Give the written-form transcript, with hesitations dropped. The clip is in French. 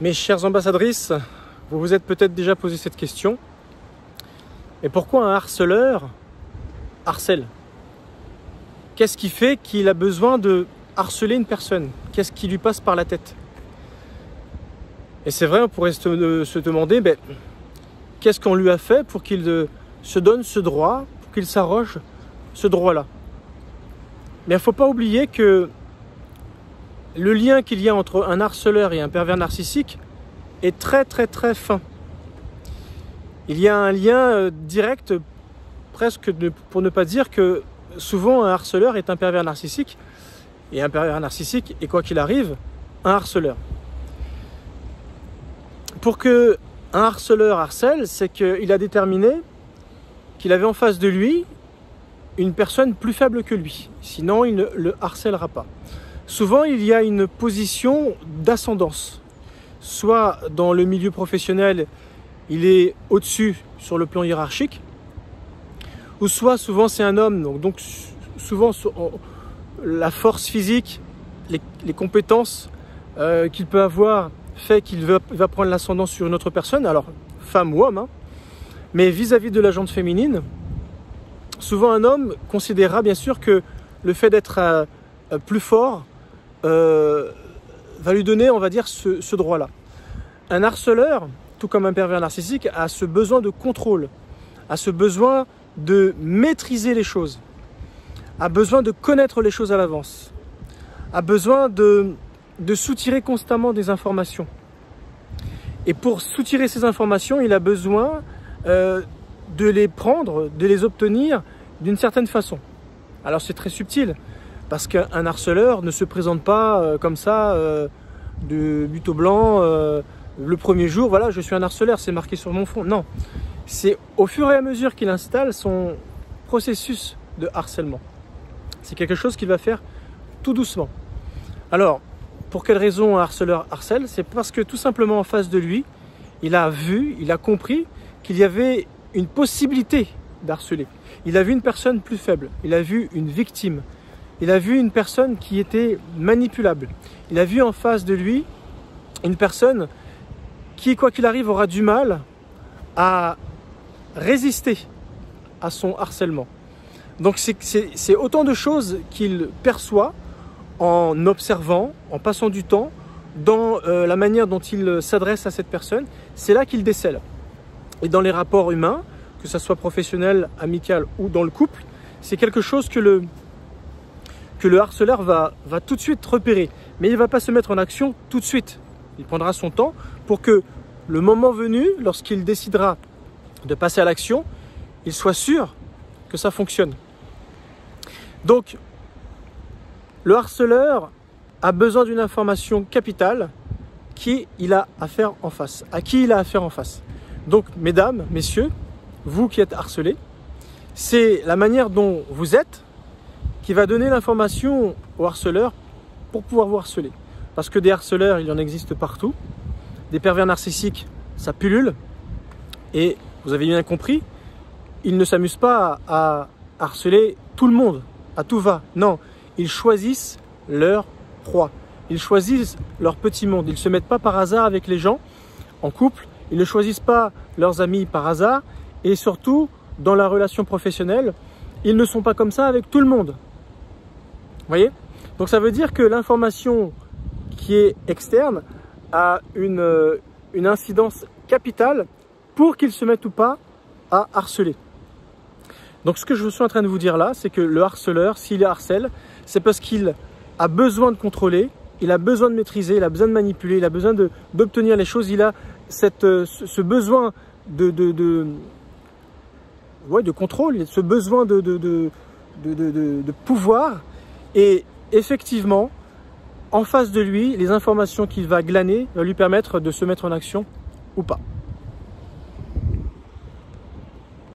Mes chères ambassadrices, vous vous êtes peut-être déjà posé cette question. Mais pourquoi un harceleur harcèle? Qu'est-ce qui fait qu'il a besoin de harceler une personne? Qu'est-ce qui lui passe par la tête? Et c'est vrai, on pourrait se demander, qu'est-ce qu'on lui a fait pour qu'il se donne ce droit, pour qu'il s'arroge ce droit-là? Mais il ne faut pas oublier que le lien qu'il y a entre un harceleur et un pervers narcissique est très très très fin. Il y a un lien direct, presque pour ne pas dire que souvent un harceleur est un pervers narcissique, et un pervers narcissique est, quoi qu'il arrive, un harceleur. Pour que un harceleur harcèle, c'est qu'il a déterminé qu'il avait en face de lui une personne plus faible que lui. Sinon, il ne le harcèlera pas. Souvent, il y a une position d'ascendance. Soit dans le milieu professionnel, il est au-dessus sur le plan hiérarchique, ou soit souvent c'est un homme, donc souvent la force physique, les compétences qu'il peut avoir fait qu'il va prendre l'ascendant sur une autre personne, alors femme ou homme, hein. Mais vis-à-vis de la gente féminine, souvent un homme considérera bien sûr que le fait d'être plus fort va lui donner, on va dire, ce droit-là. Un harceleur, tout comme un pervers narcissique, a ce besoin de contrôle, a ce besoin de maîtriser les choses, a besoin de connaître les choses à l'avance, a besoin de soutirer constamment des informations. Et pour soutirer ces informations, il a besoin de les prendre, de les obtenir d'une certaine façon. Alors c'est très subtil, parce qu'un harceleur ne se présente pas comme ça, de but au blanc, le premier jour, voilà, je suis un harceleur, c'est marqué sur mon front. Non, c'est au fur et à mesure qu'il installe son processus de harcèlement. C'est quelque chose qu'il va faire tout doucement. Alors, pour quelle raison un harceleur harcèle? C'est parce que tout simplement en face de lui, il a vu, il a compris qu'il y avait une possibilité d'harceler. Il a vu une personne plus faible, il a vu une victime, il a vu une personne qui était manipulable. Il a vu en face de lui une personne qui, quoi qu'il arrive, aura du mal à résister à son harcèlement. Donc c'est autant de choses qu'il perçoit en observant, en passant du temps, dans la manière dont il s'adresse à cette personne. C'est là qu'il décèle. Et dans les rapports humains, que ce soit professionnel, amical ou dans le couple, c'est quelque chose que le harceleur va tout de suite repérer. Mais il ne va pas se mettre en action tout de suite. Il prendra son temps pour que le moment venu, lorsqu'il décidera de passer à l'action, il soit sûr que ça fonctionne. Donc, le harceleur a besoin d'une information capitale à qui il a affaire en face. Donc, mesdames, messieurs, vous qui êtes harcelés, c'est la manière dont vous êtes qui va donner l'information au harceleur pour pouvoir vous harceler. Parce que des harceleurs, il y en existe partout. Des pervers narcissiques, ça pullule. Et vous avez bien compris, ils ne s'amusent pas à harceler tout le monde, à tout va. Non, ils choisissent leur proie. Ils choisissent leur petit monde. Ils ne se mettent pas par hasard avec les gens en couple. Ils ne choisissent pas leurs amis par hasard. Et surtout, dans la relation professionnelle, ils ne sont pas comme ça avec tout le monde. Vous voyez? Donc ça veut dire que l'information qui est externe a une incidence capitale pour qu'ils se mettent ou pas à harceler. Donc ce que je suis en train de vous dire là, c'est que le harceleur, s'il harcèle, c'est parce qu'il a besoin de contrôler, il a besoin de maîtriser, il a besoin de manipuler, il a besoin d'obtenir les choses, il a ce besoin de contrôle, ce besoin de pouvoir. Et effectivement, en face de lui, les informations qu'il va glaner vont lui permettre de se mettre en action ou pas.